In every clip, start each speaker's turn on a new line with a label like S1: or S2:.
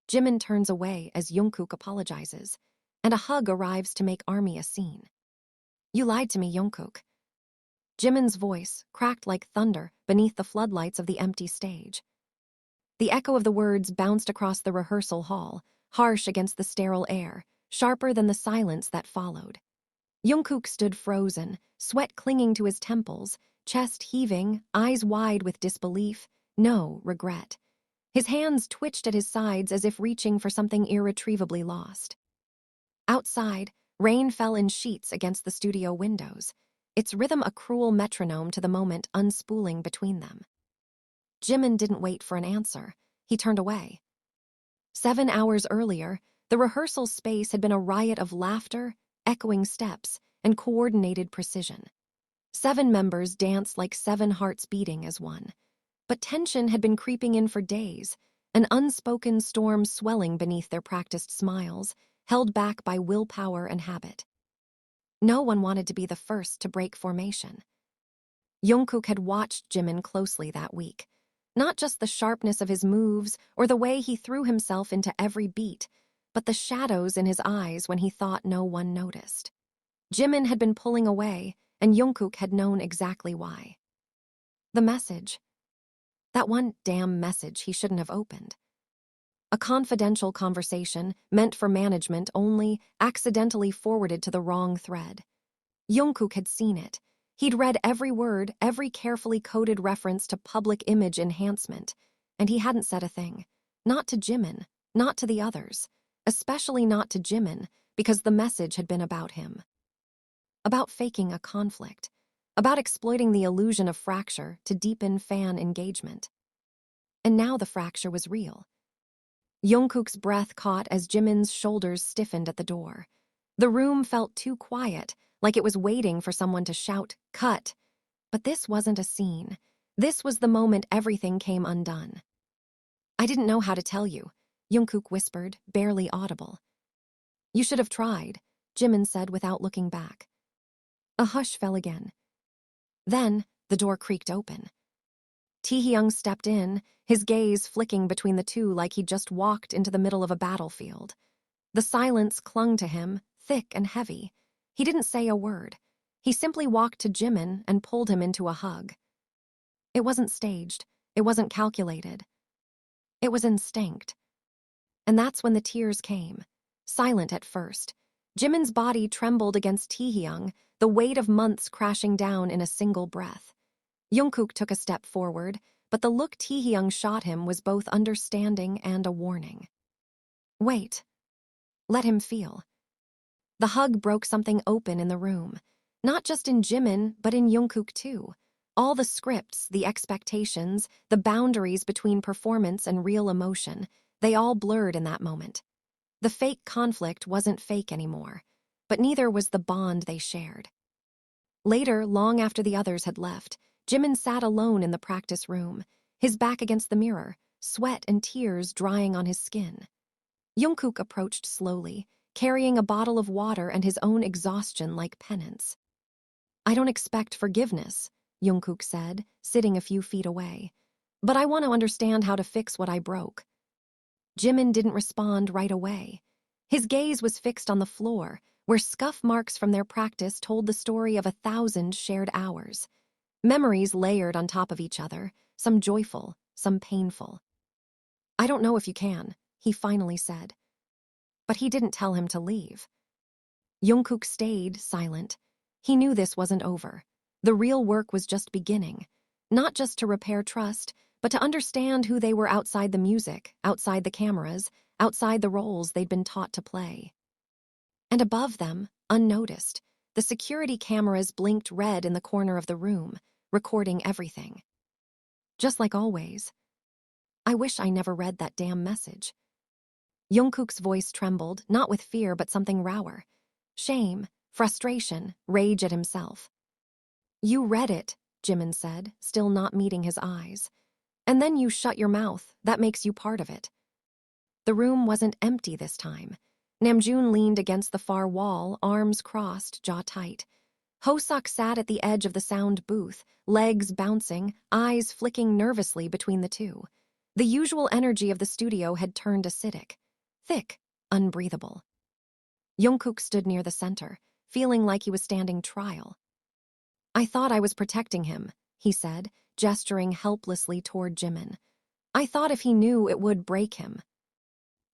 S1: Jimin turns away as Jungkook apologizes, and a hug arrives to make Army a scene. You lied to me, Jungkook. Jimin's voice cracked like thunder beneath the floodlights of the empty stage. The echo of the words bounced across the rehearsal hall, harsh against the sterile air, sharper than the silence that followed. Jungkook stood frozen, sweat clinging to his temples, chest heaving, eyes wide with disbelief, no regret. His hands twitched at his sides as if reaching for something irretrievably lost. Outside, rain fell in sheets against the studio windows, its rhythm a cruel metronome to the moment unspooling between them. Jimin didn't wait for an answer. He turned away. 7 hours earlier, the rehearsal space had been a riot of laughter, echoing steps, and coordinated precision. 7 members danced like 7 hearts beating as one. But tension had been creeping in for days, an unspoken storm swelling beneath their practiced smiles, held back by willpower and habit. No one wanted to be the first to break formation. Jungkook had watched Jimin closely that week. Not just the sharpness of his moves or the way he threw himself into every beat, but the shadows in his eyes when he thought no one noticed. Jimin had been pulling away, and Jungkook had known exactly why. The message. That one damn message he shouldn't have opened. A confidential conversation, meant for management only, accidentally forwarded to the wrong thread. Jungkook had seen it. He'd read every word, every carefully coded reference to public image enhancement, and he hadn't said a thing. Not to Jimin, not to the others, especially not to Jimin, because the message had been about him. About faking a conflict, about exploiting the illusion of fracture to deepen fan engagement. And now the fracture was real. Jungkook's breath caught as Jimin's shoulders stiffened at the door. The room felt too quiet, like it was waiting for someone to shout, "Cut!" But this wasn't a scene. This was the moment everything came undone. I didn't know how to tell you, Jungkook whispered, barely audible. You should have tried, Jimin said without looking back. A hush fell again. Then, the door creaked open. Taehyung stepped in, his gaze flicking between the two like he'd just walked into the middle of a battlefield. The silence clung to him, thick and heavy. He didn't say a word. He simply walked to Jimin and pulled him into a hug. It wasn't staged. It wasn't calculated. It was instinct. And that's when the tears came. Silent at first. Jimin's body trembled against Taehyung, the weight of months crashing down in a single breath. Jungkook took a step forward, but the look Taehyung shot him was both understanding and a warning. Wait. Let him feel. The hug broke something open in the room. Not just in Jimin, but in Jungkook too. All the scripts, the expectations, the boundaries between performance and real emotion, they all blurred in that moment. The fake conflict wasn't fake anymore, but neither was the bond they shared. Later, long after the others had left, Jimin sat alone in the practice room, his back against the mirror, sweat and tears drying on his skin. Jungkook approached slowly, carrying a bottle of water and his own exhaustion like penance. I don't expect forgiveness, Jungkook said, sitting a few feet away. But I want to understand how to fix what I broke. Jimin didn't respond right away. His gaze was fixed on the floor, where scuff marks from their practice told the story of 1,000 shared hours. Memories layered on top of each other, some joyful, some painful. I don't know if you can, he finally said. But he didn't tell him to leave. Jungkook stayed silent. He knew this wasn't over. The real work was just beginning. Not just to repair trust, but to understand who they were outside the music, outside the cameras, outside the roles they'd been taught to play. And above them, unnoticed, the security cameras blinked red in the corner of the room, recording everything. Just like always. I wish I never read that damn message. Jungkook's voice trembled, not with fear but something rower. Shame, frustration, rage at himself. You read it, Jimin said, still not meeting his eyes. And then you shut your mouth. That makes you part of it. The room wasn't empty this time. Namjoon leaned against the far wall, arms crossed, jaw tight. Hoseok sat at the edge of the sound booth, legs bouncing, eyes flicking nervously between the two. The usual energy of the studio had turned acidic, thick, unbreathable. Jungkook stood near the center, feeling like he was standing trial. "I thought I was protecting him," he said, gesturing helplessly toward Jimin. "I thought if he knew it would break him."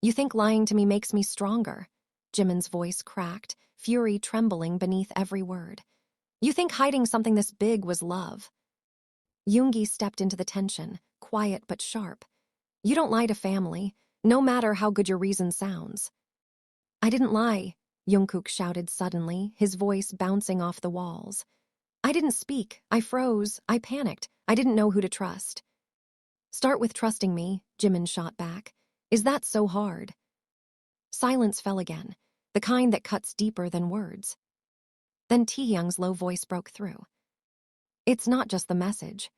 S1: "You think lying to me makes me stronger?" Jimin's voice cracked, fury trembling beneath every word. "You think hiding something this big was love?" Yoongi stepped into the tension, quiet but sharp. "You don't lie to family, no matter how good your reason sounds." "I didn't lie," Jungkook shouted suddenly, his voice bouncing off the walls. "I didn't speak, I froze, I panicked, I didn't know who to trust." "Start with trusting me," Jimin shot back. "Is that so hard?" Silence fell again, the kind that cuts deeper than words. Then Taehyung's low voice broke through. "It's not just the message."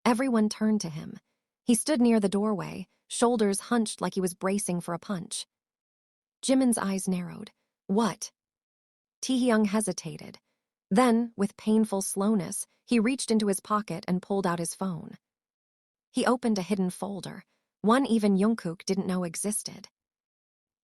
S1: Everyone turned to him. He stood near the doorway, shoulders hunched like he was bracing for a punch. Jimin's eyes narrowed. "What?" Taehyung hesitated. Then, with painful slowness, he reached into his pocket and pulled out his phone. He opened a hidden folder, one even Jungkook didn't know existed.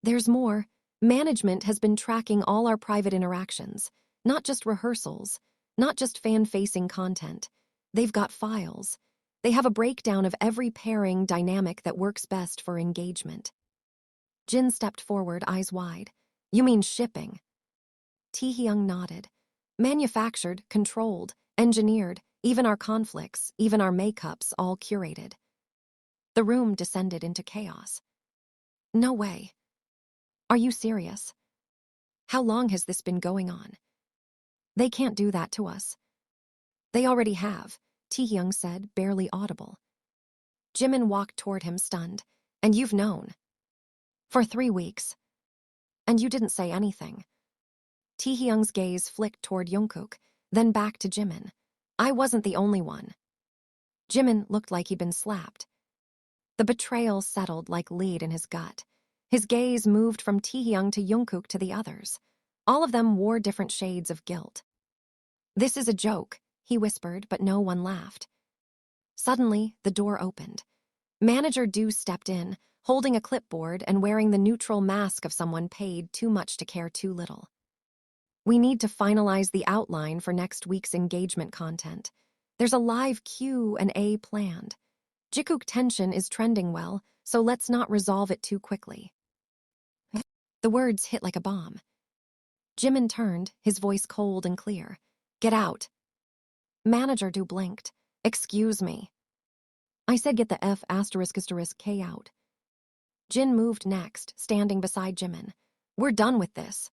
S1: "There's more. Management has been tracking all our private interactions, not just rehearsals, not just fan-facing content. They've got files. They have a breakdown of every pairing dynamic that works best for engagement." Jin stepped forward, eyes wide. "You mean shipping?" Taehyung nodded. "Manufactured, controlled, engineered, even our conflicts, even our makeups, all curated." The room descended into chaos. "No way. Are you serious? How long has this been going on?" "They can't do that to us." "They already have," Taehyung said, barely audible. Jimin walked toward him, stunned. "And you've known?" "For 3 weeks. And you didn't say anything." Taehyung's gaze flicked toward Jungkook, then back to Jimin. "I wasn't the only one." Jimin looked like he'd been slapped. The betrayal settled like lead in his gut. His gaze moved from Taehyung to Jungkook to the others. All of them wore different shades of guilt. "This is a joke," he whispered, but no one laughed. Suddenly, the door opened. Manager Du stepped in, holding a clipboard and wearing the neutral mask of someone paid too much to care too little. "We need to finalize the outline for next week's engagement content. There's a live Q&A planned. Jungkook tension is trending well, so let's not resolve it too quickly." The words hit like a bomb. Jimin turned, his voice cold and clear. "Get out." Manager Du blinked. "Excuse me." "I said get the F***K out." Jin moved next, standing beside Jimin. "We're done with this."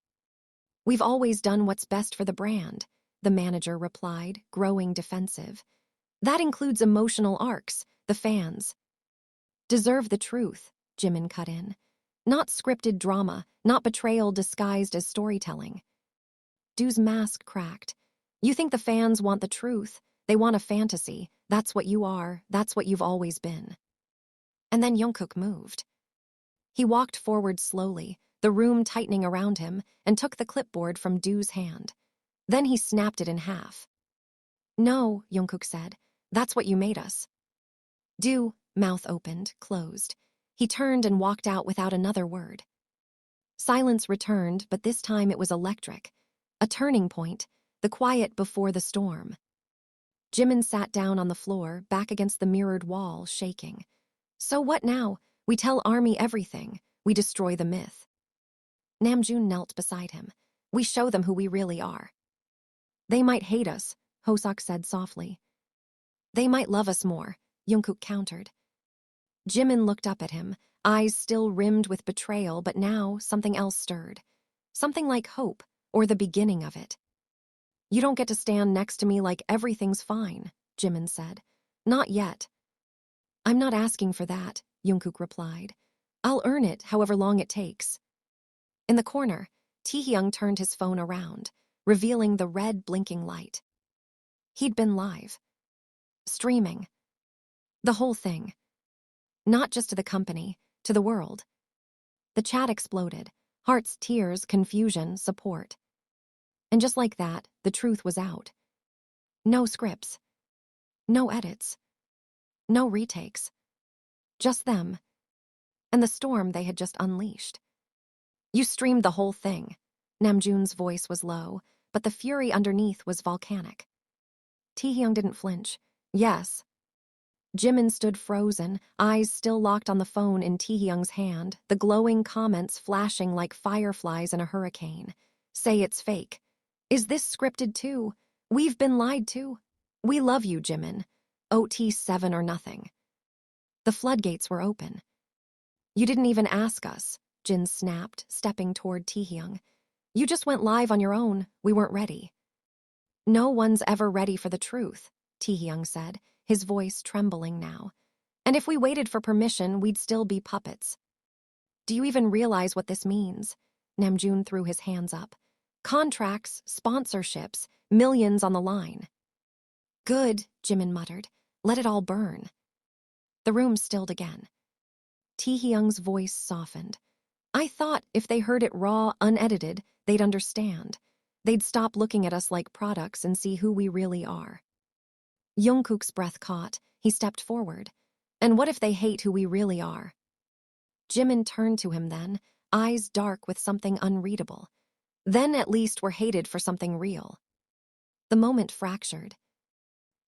S1: "We've always done what's best for the brand," the manager replied, growing defensive. "That includes emotional arcs, the fans." "Deserve the truth," Jimin cut in. "Not scripted drama, not betrayal disguised as storytelling." Du's mask cracked. "You think the fans want the truth? They want a fantasy. That's what you are, that's what you've always been." And then Jungkook moved. He walked forward slowly, the room tightening around him, and took the clipboard from Du's hand. Then he snapped it in half. "No," Jungkook said. "That's what you made us." Du, mouth opened, closed. He turned and walked out without another word. Silence returned, but this time it was electric. A turning point, the quiet before the storm. Jimin sat down on the floor, back against the mirrored wall, shaking. "So what now? We tell Army everything. We destroy the myth." Namjoon knelt beside him. "We show them who we really are." "They might hate us," Hoseok said softly. "They might love us more," Jungkook countered. Jimin looked up at him, eyes still rimmed with betrayal, but now something else stirred. Something like hope, or the beginning of it. "You don't get to stand next to me like everything's fine," Jimin said. "Not yet." "I'm not asking for that," Jungkook replied. "I'll earn it however long it takes." In the corner, Taehyung turned his phone around, revealing the red blinking light. He'd been live. Streaming. The whole thing. Not just to the company, to the world. The chat exploded. Hearts, tears, confusion, support. And just like that, the truth was out. No scripts. No edits. No retakes. Just them. And the storm they had just unleashed. You streamed the whole thing. Namjoon's voice was low, but the fury underneath was volcanic. Taehyung didn't flinch. Yes. Jimin stood frozen, eyes still locked on the phone in Taehyung's hand, the glowing comments flashing like fireflies in a hurricane. Say it's fake. Is this scripted too? We've been lied to. We love you, Jimin. OT7 or nothing. The floodgates were open. You didn't even ask us, Jin snapped, stepping toward Taehyung. You just went live on your own. We weren't ready. No one's ever ready for the truth, Taehyung said, his voice trembling now. And if we waited for permission, we'd still be puppets. Do you even realize what this means? Namjoon threw his hands up. Contracts, sponsorships, millions on the line. Good, Jimin muttered. Let it all burn. The room stilled again. Taehyung's voice softened. I thought if they heard it raw, unedited, they'd understand. They'd stop looking at us like products and see who we really are. Jungkook's breath caught. He stepped forward. And what if they hate who we really are? Jimin turned to him then, eyes dark with something unreadable. Then at least we're hated for something real. The moment fractured.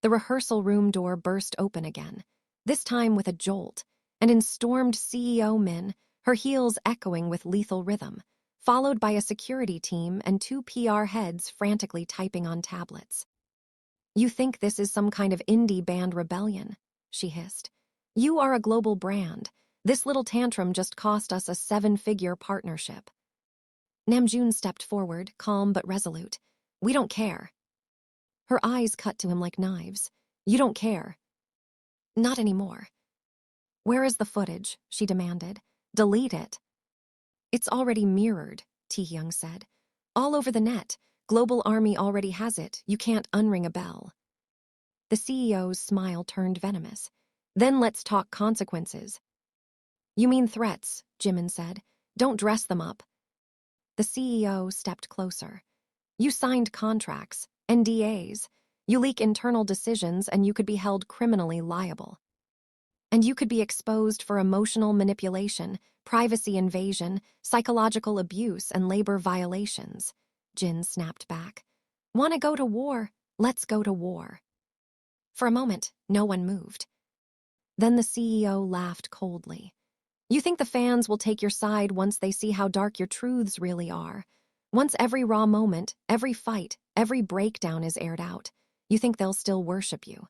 S1: The rehearsal room door burst open again, this time with a jolt, and in stormed CEO Min, her heels echoing with lethal rhythm, followed by a security team and 2 PR heads frantically typing on tablets. You think this is some kind of indie band rebellion, she hissed. You are a global brand. This little tantrum just cost us a 7-figure partnership. Namjoon stepped forward, calm but resolute. We don't care. Her eyes cut to him like knives. You don't care. Not anymore. Where is the footage? She demanded. Delete it. It's already mirrored, Taehyung said. All over the net. Global Army already has it. You can't unring a bell. The CEO's smile turned venomous. Then let's talk consequences. You mean threats, Jimin said. Don't dress them up. The CEO stepped closer. You signed contracts, NDAs. You leak internal decisions and you could be held criminally liable. And you could be exposed for emotional manipulation, privacy invasion, psychological abuse, and labor violations. Jin snapped back. Want to go to war? Let's go to war. For a moment, no one moved. Then the CEO laughed coldly. You think the fans will take your side once they see how dark your truths really are? Once every raw moment, every fight, every breakdown is aired out, you think they'll still worship you?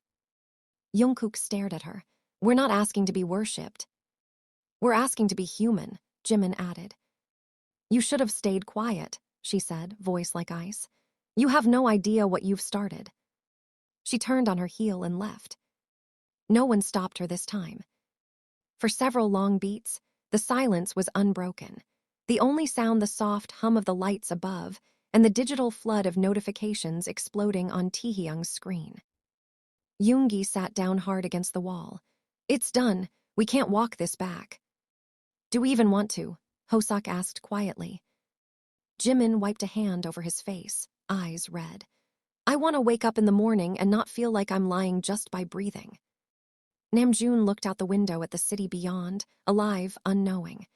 S1: Jungkook stared at her. We're not asking to be worshipped. We're asking to be human, Jimin added. You should have stayed quiet, she said, voice like ice. You have no idea what you've started. She turned on her heel and left. No one stopped her this time. For several long beats, the silence was unbroken. The only sound the soft hum of the lights above and the digital flood of notifications exploding on Taehyung's screen. Yoongi sat down hard against the wall. It's done. We can't walk this back. Do we even want to? Hoseok asked quietly. Jimin wiped a hand over his face, eyes red. I want to wake up in the morning and not feel like I'm lying just by breathing. Namjoon looked out the window at the city beyond, alive, unknowing.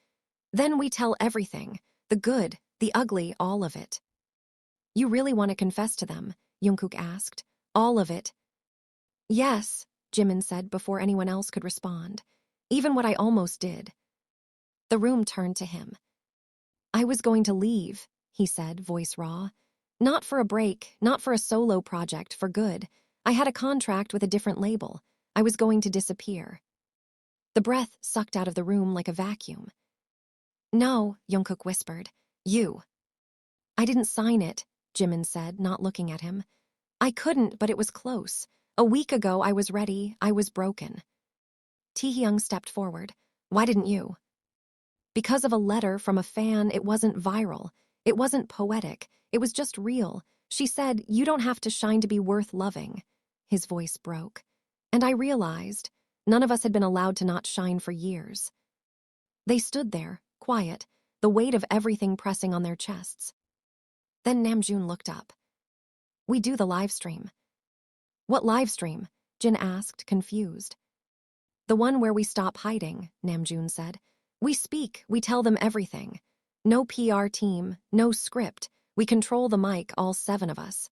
S1: Then we tell everything, the good, the ugly, all of it. You really want to confess to them? Jungkook asked. All of it? Yes, Jimin said before anyone else could respond. Even what I almost did. The room turned to him. I was going to leave, he said, voice raw. Not for a break, not for a solo project, for good. I had a contract with a different label. I was going to disappear. The breath sucked out of the room like a vacuum. No, Jungkook whispered. You. I didn't sign it, Jimin said, not looking at him. I couldn't, but it was close. A week ago I was ready, I was broken. Taehyung stepped forward. Why didn't you? Because of a letter from a fan, it wasn't viral. It wasn't poetic. It was just real. She said, you don't have to shine to be worth loving. His voice broke. And I realized, none of us had been allowed to not shine for years. They stood there, quiet, the weight of everything pressing on their chests. Then Namjoon looked up. We do the live stream. What live stream? Jin asked, confused. The one where we stop hiding, Namjoon said. We speak, we tell them everything. No PR team, no script. We control the mic, all 7 of us.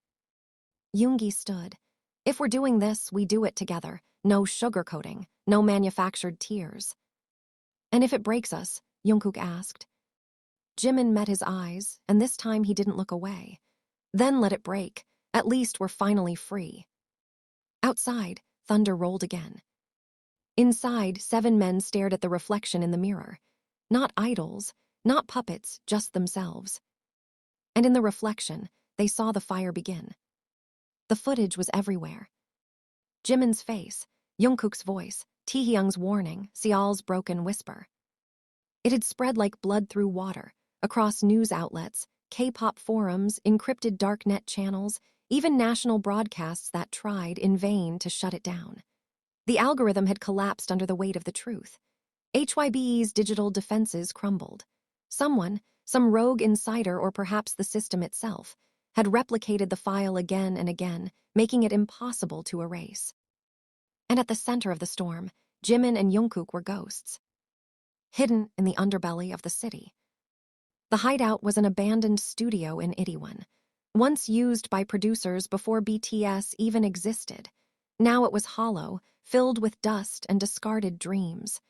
S1: Yoongi stood. If we're doing this, we do it together. No sugarcoating, no manufactured tears. And if it breaks us, Jungkook asked. Jimin met his eyes, and this time he didn't look away. Then let it break. At least we're finally free. Outside, thunder rolled again. Inside, 7 men stared at the reflection in the mirror. Not idols, not puppets, just themselves. And in the reflection, they saw the fire begin. The footage was everywhere. Jimin's face, Jungkook's voice, Taehyung's warning, Seal's broken whisper. It had spread like blood through water, across news outlets, K-pop forums, encrypted darknet channels, even national broadcasts that tried in vain to shut it down. The algorithm had collapsed under the weight of the truth. HYBE's digital defenses crumbled. Someone, some rogue insider or perhaps the system itself, had replicated the file again and again, making it impossible to erase. And at the center of the storm, Jimin and Jungkook were ghosts. Hidden in the underbelly of the city. The hideout was an abandoned studio in Itaewon, once used by producers before BTS even existed. Now it was hollow, filled with dust and discarded dreams.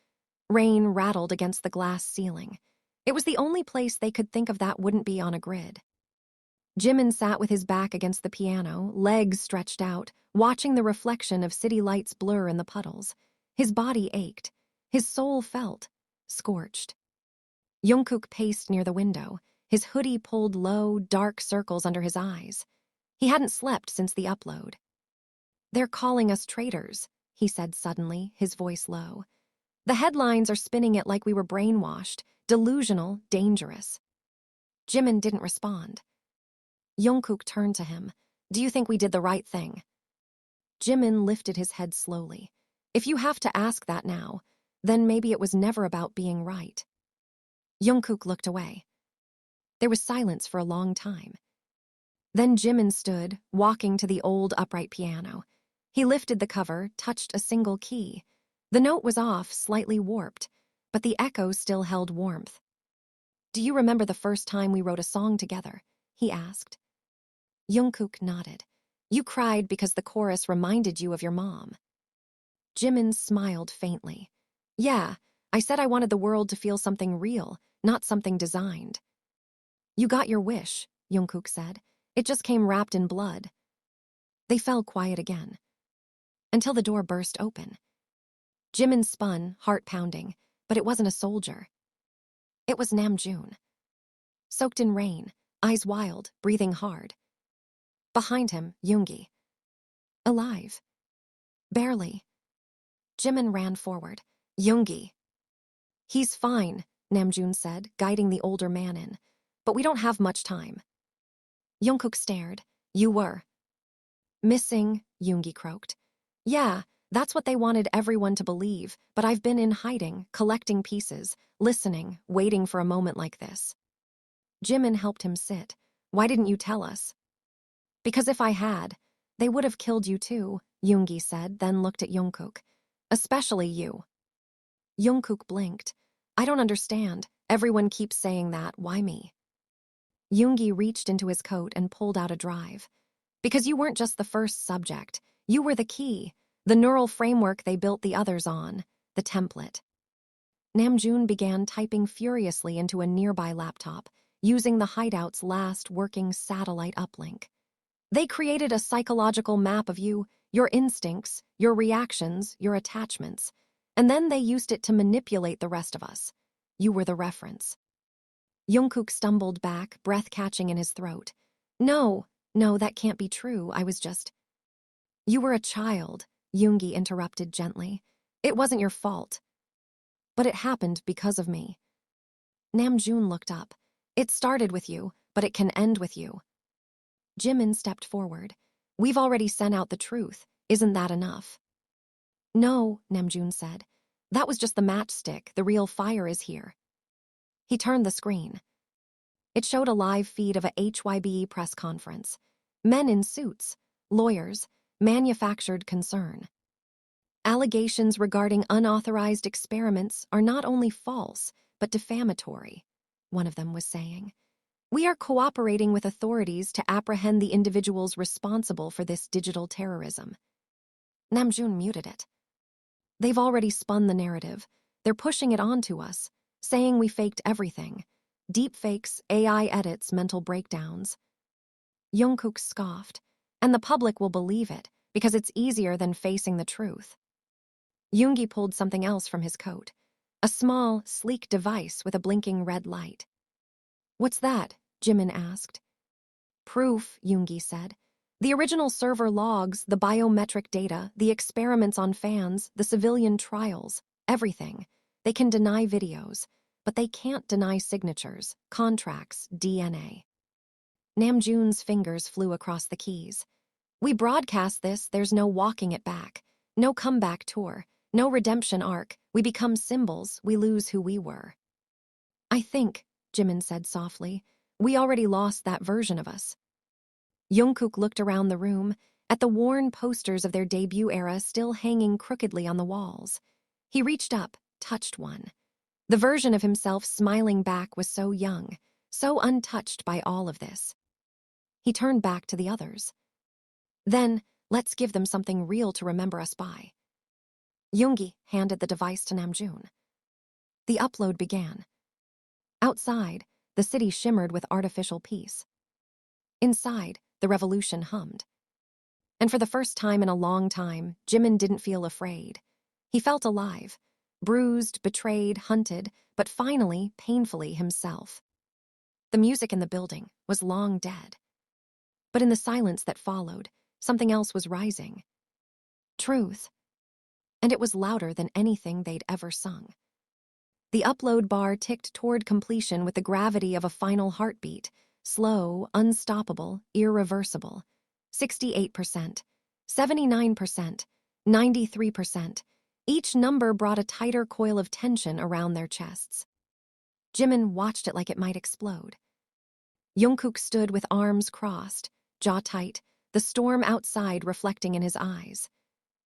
S1: Rain rattled against the glass ceiling. It was the only place they could think of that wouldn't be on a grid. Jimin sat with his back against the piano, legs stretched out, watching the reflection of city lights blur in the puddles. His body ached. His soul felt scorched. Jungkook paced near the window, his hoodie pulled low, dark circles under his eyes. He hadn't slept since the upload. They're calling us traitors, he said suddenly, his voice low. The headlines are spinning it like we were brainwashed, delusional, dangerous. Jimin didn't respond. Jungkook turned to him. Do you think we did the right thing? Jimin lifted his head slowly. If you have to ask that now, then maybe it was never about being right. Jungkook looked away. There was silence for a long time. Then Jimin stood, walking to the old upright piano. He lifted the cover, touched a single key. The note was off, slightly warped, but the echo still held warmth. Do you remember the first time we wrote a song together? He asked. Jungkook nodded. You cried because the chorus reminded you of your mom. Jimin smiled faintly. Yeah, I said I wanted the world to feel something real, not something designed. You got your wish, Jungkook said. It just came wrapped in blood. They fell quiet again. Until the door burst open. Jimin spun, heart pounding, but it wasn't a soldier. It was Namjoon. Soaked in rain, eyes wild, breathing hard. Behind him, Yoongi. Alive. Barely. Jimin ran forward. Yoongi. He's fine, Namjoon said, guiding the older man in. But we don't have much time. Jungkook stared. You were. Missing, Yoongi croaked. Yeah, that's what they wanted everyone to believe, but I've been in hiding, collecting pieces, listening, waiting for a moment like this. Jimin helped him sit. Why didn't you tell us? Because if I had, they would have killed you too, Yoongi said, then looked at Jungkook. Especially you. Jungkook blinked. I don't understand. Everyone keeps saying that. Why me? Yoongi reached into his coat and pulled out a drive. Because you weren't just the first subject. You were the key, the neural framework they built the others on, the template. Namjoon began typing furiously into a nearby laptop, using the hideout's last working satellite uplink. They created a psychological map of you, your instincts, your reactions, your attachments, and then they used it to manipulate the rest of us. You were the reference. Jungkook stumbled back, breath catching in his throat. No, that can't be true. I was just... You were a child, Yoongi interrupted gently. It wasn't your fault. But it happened because of me. Namjoon looked up. It started with you, but it can end with you. Jimin stepped forward. We've already sent out the truth. Isn't that enough? No, Namjoon said. That was just the matchstick. The real fire is here. He turned the screen. It showed a live feed of a HYBE press conference. Men in suits, lawyers, manufactured concern. Allegations regarding unauthorized experiments are not only false, but defamatory, one of them was saying. We are cooperating with authorities to apprehend the individuals responsible for this digital terrorism. Namjoon muted it. They've already spun the narrative. They're pushing it onto us, saying we faked everything. Deepfakes, AI edits, mental breakdowns. Jungkook scoffed, and the public will believe it because it's easier than facing the truth. Yoongi pulled something else from his coat, a small, sleek device with a blinking red light. What's that? Jimin asked. Proof, Yoongi said. The original server logs, the biometric data, the experiments on fans, the civilian trials, everything. They can deny videos, but they can't deny signatures, contracts, DNA. Namjoon's fingers flew across the keys. We broadcast this, there's no walking it back. No comeback tour. No redemption arc. We become symbols, we lose who we were. I think, Jimin said softly, we already lost that version of us. Jungkook looked around the room, at the worn posters of their debut era still hanging crookedly on the walls. He reached up, touched one. The version of himself smiling back was so young, so untouched by all of this. He turned back to the others. Then, let's give them something real to remember us by. Yoongi handed the device to Namjoon. The upload began. Outside, the city shimmered with artificial peace. Inside, the revolution hummed. And for the first time in a long time, Jimin didn't feel afraid. He felt alive, bruised, betrayed, hunted, but finally, painfully himself. The music in the building was long dead. But in the silence that followed, something else was rising. Truth. And it was louder than anything they'd ever sung. The upload bar ticked toward completion with the gravity of a final heartbeat, slow, unstoppable, irreversible. 68%, 79%, 93%. Each number brought a tighter coil of tension around their chests. Jimin watched it like it might explode. Jungkook stood with arms crossed, jaw tight, the storm outside reflecting in his eyes.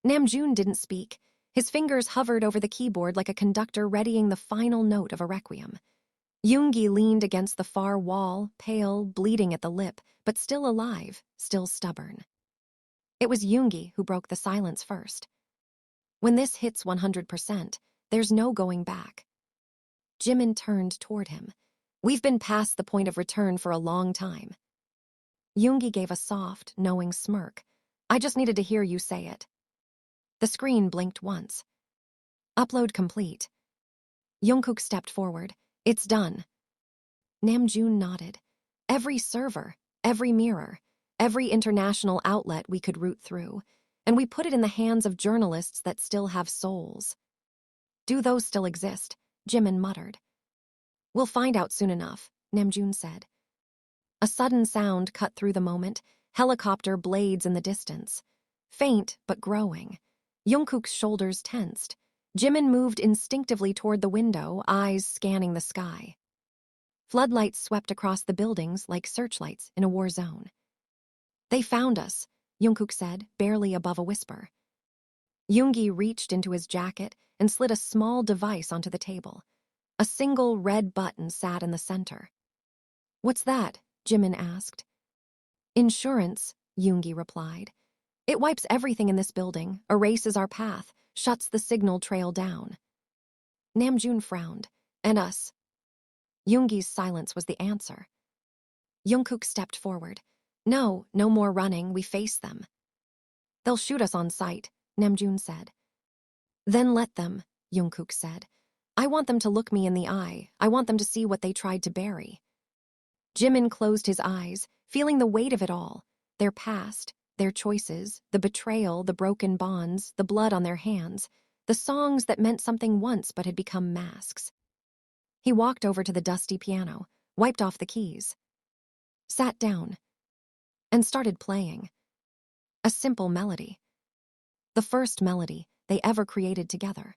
S1: Namjoon didn't speak. His fingers hovered over the keyboard like a conductor readying the final note of a requiem. Yoongi leaned against the far wall, pale, bleeding at the lip, but still alive, still stubborn. It was Yoongi who broke the silence first. When this hits 100%, there's no going back. Jimin turned toward him. We've been past the point of return for a long time. Yoongi gave a soft, knowing smirk. I just needed to hear you say it. The screen blinked once. Upload complete. Jungkook stepped forward. It's done. Namjoon nodded. Every server, every mirror, every international outlet we could root through, and we put it in the hands of journalists that still have souls. Do those still exist? Jimin muttered. We'll find out soon enough, Namjoon said. A sudden sound cut through the moment, helicopter blades in the distance. Faint, but growing. Jungkook's shoulders tensed. Jimin moved instinctively toward the window, eyes scanning the sky. Floodlights swept across the buildings like searchlights in a war zone. They found us, Jungkook said, barely above a whisper. Yoongi reached into his jacket and slid a small device onto the table. A single red button sat in the center. What's that? Jimin asked. Insurance, Yoongi replied. It wipes everything in this building, erases our path, shuts the signal trail down. Namjoon frowned. And us. Yoongi's silence was the answer. Jungkook stepped forward. No more running, we face them. They'll shoot us on sight, Namjoon said. Then let them, Jungkook said. I want them to look me in the eye. I want them to see what they tried to bury. Jimin closed his eyes, feeling the weight of it all. Their past, their choices, the betrayal, the broken bonds, the blood on their hands, the songs that meant something once but had become masks. He walked over to the dusty piano, wiped off the keys, sat down, and started playing. A simple melody. The first melody they ever created together.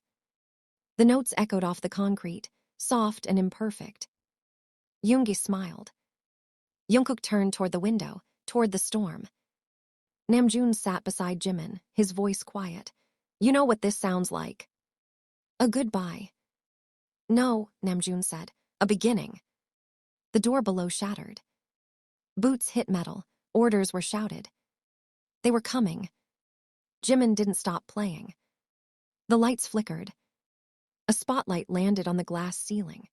S1: The notes echoed off the concrete, soft and imperfect. Yoongi smiled. Jungkook turned toward the window, toward the storm. Namjoon sat beside Jimin, his voice quiet. You know what this sounds like? A goodbye. No, Namjoon said. A beginning. The door below shattered. Boots hit metal. Orders were shouted. They were coming. Jimin didn't stop playing. The lights flickered. A spotlight landed on the glass ceiling.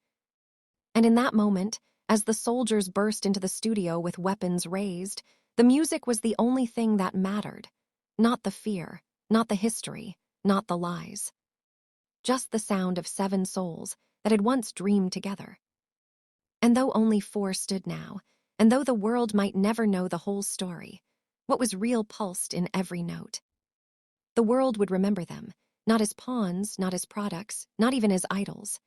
S1: And in that moment, as the soldiers burst into the studio with weapons raised, the music was the only thing that mattered. Not the fear, not the history, not the lies. Just the sound of 7 souls that had once dreamed together. And though only 4 stood now, and though the world might never know the whole story, what was real pulsed in every note. The world would remember them, not as pawns, not as products, not even as idols,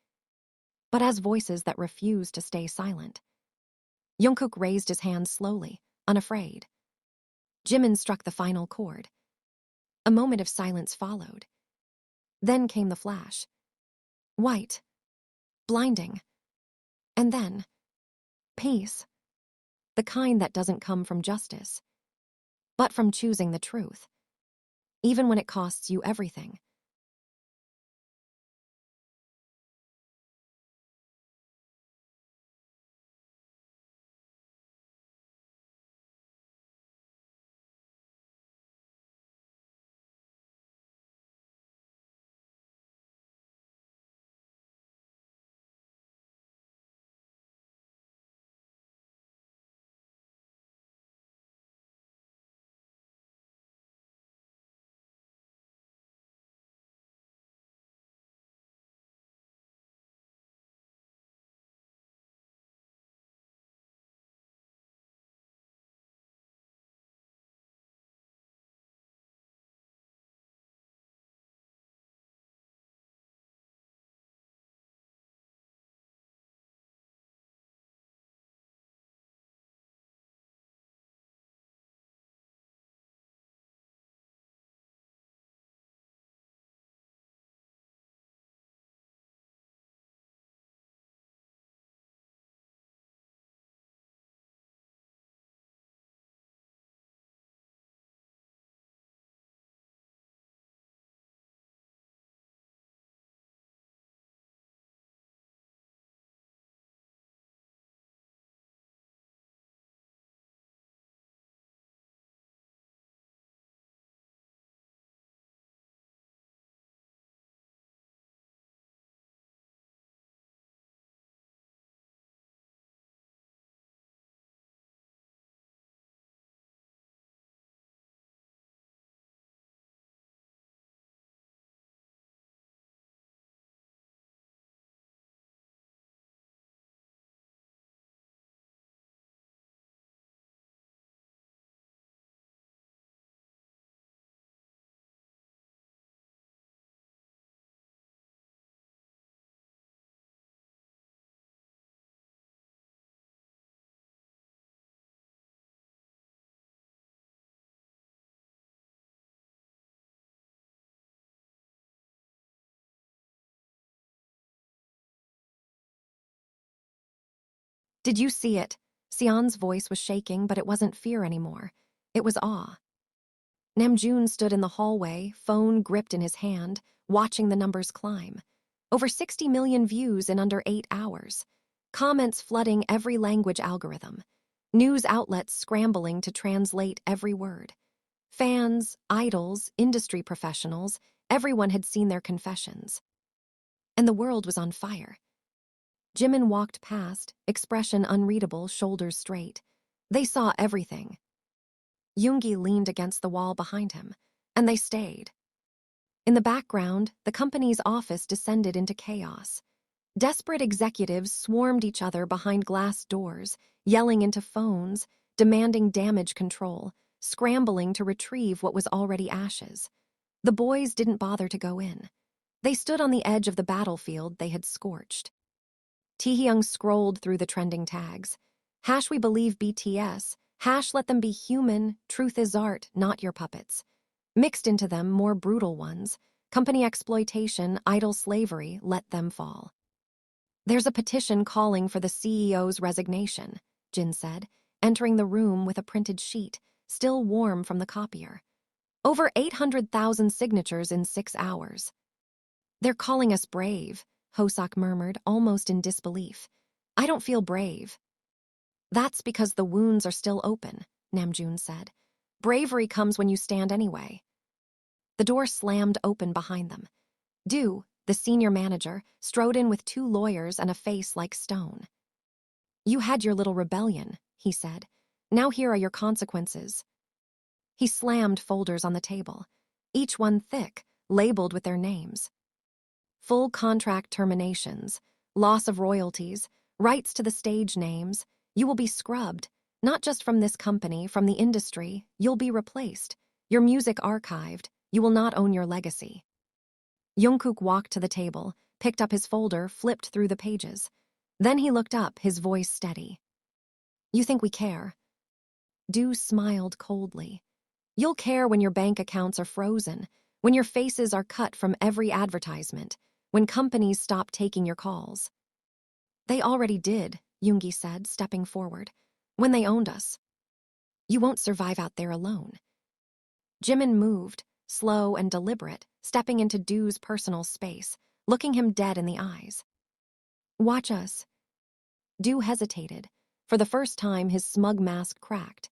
S1: but as voices that refused to stay silent. Jungkook raised his hands slowly, unafraid. Jimin struck the final chord. A moment of silence followed. Then came the flash. White. Blinding. And then, peace. The kind that doesn't come from justice, but from choosing the truth, even when it costs you everything. Did you see it? Sion's voice was shaking, but it wasn't fear anymore. It was awe. Namjoon stood in the hallway, phone gripped in his hand, watching the numbers climb. Over 60 million views in under 8 hours. Comments flooding every language algorithm. News outlets scrambling to translate every word. Fans, idols, industry professionals, everyone had seen their confessions. And the world was on fire. Jimin walked past, expression unreadable, shoulders straight. They saw everything. Yoongi leaned against the wall behind him, and they stayed. In the background, the company's office descended into chaos. Desperate executives swarmed each other behind glass doors, yelling into phones, demanding damage control, scrambling to retrieve what was already ashes. The boys didn't bother to go in. They stood on the edge of the battlefield they had scorched. Taehyung scrolled through the trending tags. Hash we believe BTS, hash let them be human, truth is art, not your puppets. Mixed into them more brutal ones, company exploitation, idol slavery, let them fall. There's a petition calling for the CEO's resignation, Jin said, entering the room with a printed sheet, still warm from the copier. Over 800,000 signatures in 6 hours. They're calling us brave, Hosak murmured, almost in disbelief. I don't feel brave. That's because the wounds are still open, Namjoon said. Bravery comes when you stand anyway. The door slammed open behind them. Du, the senior manager, strode in with 2 lawyers and a face like stone. You had your little rebellion, he said. Now here are your consequences. He slammed folders on the table, each one thick, labeled with their names. Full contract terminations, loss of royalties, rights to the stage names. You will be scrubbed, not just from this company, from the industry. You'll be replaced. Your music archived. You will not own your legacy. Jungkook walked to the table, picked up his folder, flipped through the pages. Then he looked up, his voice steady. You think we care? Du smiled coldly. You'll care when your bank accounts are frozen, when your faces are cut from every advertisement, when companies stop taking your calls. They already did, Yoongi said, stepping forward. When they owned us. You won't survive out there alone. Jimin moved, slow and deliberate, stepping into Du's personal space, looking him dead in the eyes. Watch us. Du hesitated. For the first time, his smug mask cracked.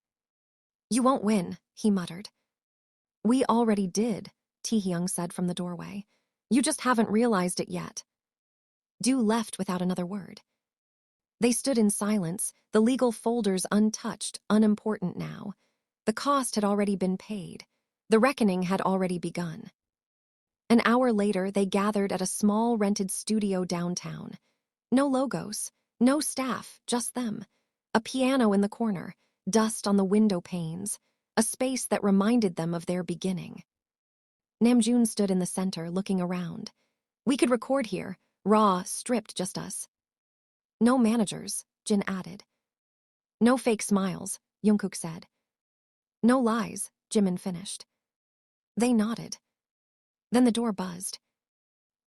S1: You won't win, he muttered. We already did, Taehyung said from the doorway. You just haven't realized it yet. Du left without another word. They stood in silence, the legal folders untouched, unimportant now. The cost had already been paid. The reckoning had already begun. An hour later, they gathered at a small rented studio downtown. No logos, no staff, just them. A piano in the corner, dust on the window panes, a space that reminded them of their beginning. Namjoon stood in the center, looking around. We could record here, raw, stripped, just us. No managers, Jin added. No fake smiles, Jungkook said. No lies, Jimin finished. They nodded. Then the door buzzed.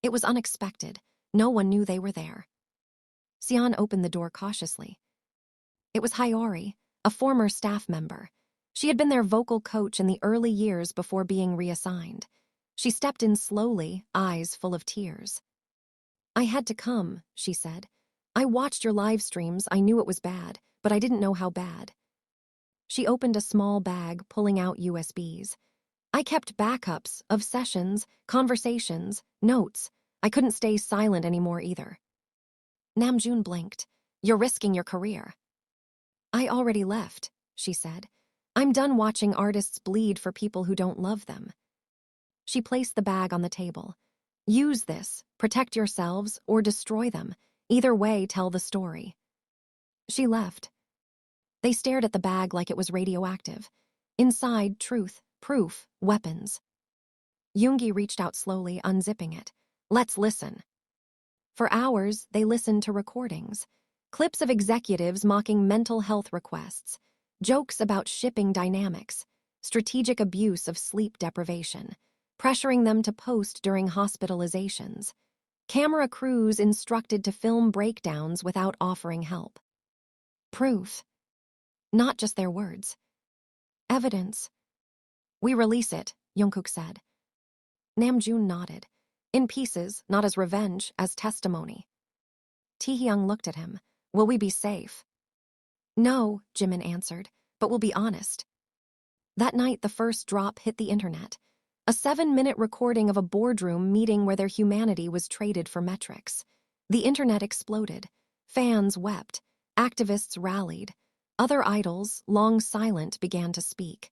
S1: It was unexpected. No one knew they were there. Sion opened the door cautiously. It was Hyori, a former staff member. She had been their vocal coach in the early years before being reassigned. She stepped in slowly, eyes full of tears. I had to come, she said. I watched your live streams. I knew it was bad, but I didn't know how bad. She opened a small bag, pulling out USBs. I kept backups of sessions, conversations, notes. I couldn't stay silent anymore either. Namjoon blinked. You're risking your career. I already left, she said. I'm done watching artists bleed for people who don't love them. She placed the bag on the table. Use this, protect yourselves, or destroy them. Either way, tell the story. She left. They stared at the bag like it was radioactive. Inside, truth, proof, weapons. Yoongi reached out slowly, unzipping it. Let's listen. For hours, they listened to recordings. Clips of executives mocking mental health requests. Jokes about shipping dynamics. Strategic abuse of sleep deprivation. Pressuring them to post during hospitalizations. Camera crews instructed to film breakdowns without offering help. Proof. Not just their words. Evidence. We release it, Jungkook said. Namjoon nodded. In pieces, not as revenge, as testimony. Taehyung looked at him. Will we be safe? No, Jimin answered, but we'll be honest. That night, the first drop hit the internet. A 7-minute recording of a boardroom meeting where their humanity was traded for metrics. The internet exploded. Fans wept. Activists rallied. Other idols, long silent, began to speak.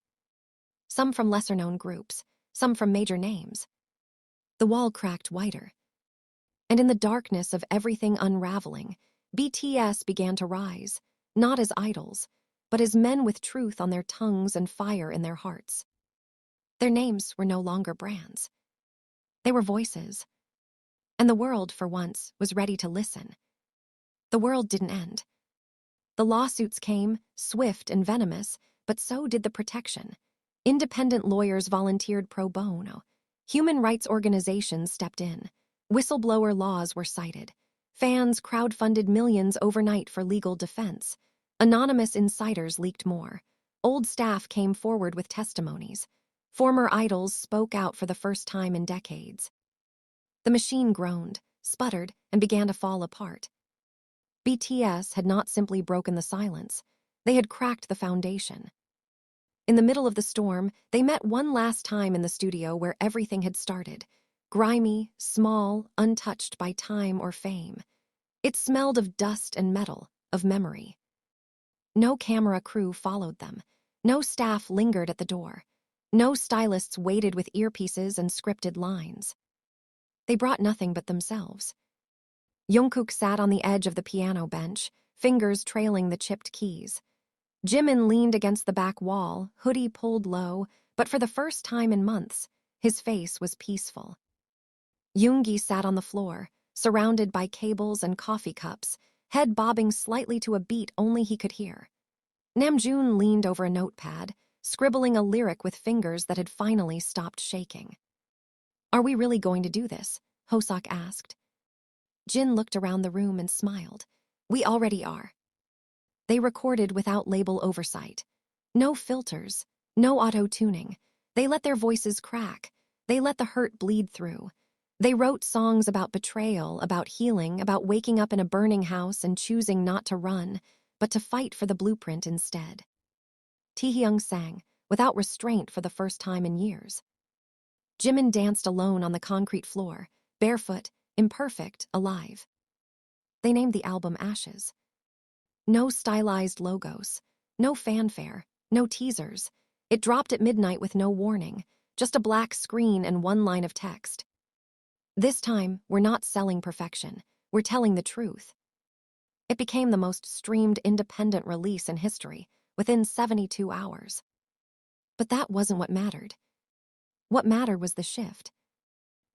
S1: Some from lesser-known groups, some from major names. The wall cracked wider. And in the darkness of everything unraveling, BTS began to rise, not as idols, but as men with truth on their tongues and fire in their hearts. Their names were no longer brands. They were voices. And the world, for once, was ready to listen. The world didn't end. The lawsuits came, swift and venomous, but so did the protection. Independent lawyers volunteered pro bono. Human rights organizations stepped in. Whistleblower laws were cited. Fans crowdfunded millions overnight for legal defense. Anonymous insiders leaked more. Old staff came forward with testimonies. Former idols spoke out for the first time in decades. The machine groaned, sputtered, and began to fall apart. BTS had not simply broken the silence. They had cracked the foundation. In the middle of the storm, they met one last time in the studio where everything had started. Grimy, small, untouched by time or fame. It smelled of dust and metal, of memory. No camera crew followed them. No staff lingered at the door. No stylists waited with earpieces and scripted lines. They brought nothing but themselves. Jungkook sat on the edge of the piano bench, fingers trailing the chipped keys. Jimin leaned against the back wall, hoodie pulled low, but for the first time in months, his face was peaceful. Yoongi sat on the floor, surrounded by cables and coffee cups, head bobbing slightly to a beat only he could hear. Namjoon leaned over a notepad, scribbling a lyric with fingers that had finally stopped shaking. "Are we really going to do this?" Hoseok asked. Jin looked around the room and smiled. "We already are." They recorded without label oversight. No filters, no auto-tuning. They let their voices crack. They let the hurt bleed through. They wrote songs about betrayal, about healing, about waking up in a burning house and choosing not to run, but to fight for the blueprint instead. Taehyung sang, without restraint for the first time in years. Jimin danced alone on the concrete floor, barefoot, imperfect, alive. They named the album Ashes. No stylized logos, no fanfare, no teasers. It dropped at midnight with no warning, just a black screen and one line of text. This time, we're not selling perfection, we're telling the truth. It became the most streamed independent release in history, within 72 hours. But that wasn't what mattered. What mattered was the shift.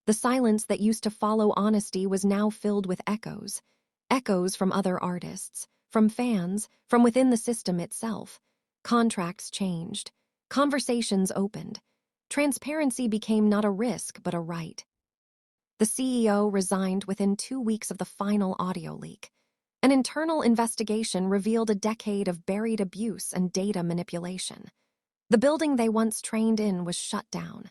S1: The silence that used to follow honesty was now filled with echoes. Echoes from other artists, from fans, from within the system itself. Contracts changed. Conversations opened. Transparency became not a risk, but a right. The CEO resigned within 2 weeks of the final audio leak. An internal investigation revealed a decade of buried abuse and data manipulation. The building they once trained in was shut down.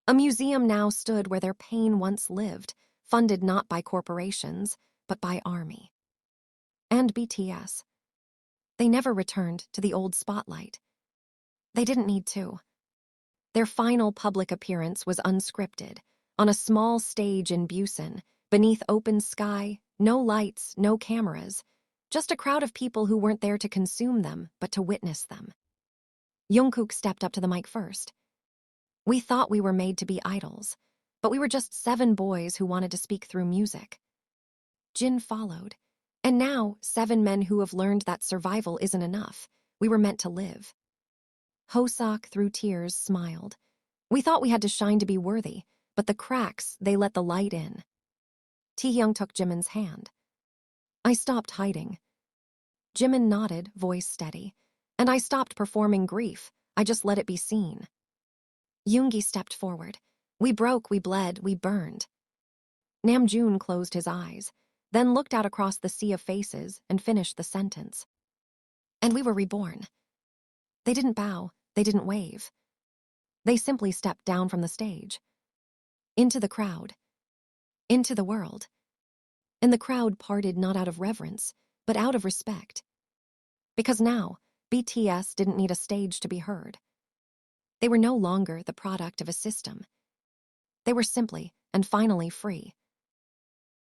S1: A museum now stood where their pain once lived, funded not by corporations, but by ARMY. And BTS. They never returned to the old spotlight. They didn't need to. Their final public appearance was unscripted, on a small stage in Busan, beneath open sky, no lights, no cameras, just a crowd of people who weren't there to consume them, but to witness them. Jungkook stepped up to the mic first. "We thought we were made to be idols, but we were just 7 boys who wanted to speak through music." Jin followed. "And now, 7 men who have learned that survival isn't enough. We were meant to live." Hoseok, through tears, smiled. "We thought we had to shine to be worthy, but the cracks, they let the light in." Taehyung took Jimin's hand. "I stopped hiding." Jimin nodded, voice steady. "And I stopped performing grief. I just let it be seen." Yoongi stepped forward. "We broke, we bled, we burned." Namjoon closed his eyes, then looked out across the sea of faces and finished the sentence. "And we were reborn." They didn't bow, they didn't wave. They simply stepped down from the stage. Into the crowd. Into the world. And the crowd parted not out of reverence, but out of respect. Because now, BTS didn't need a stage to be heard. They were no longer the product of a system. They were simply and finally free.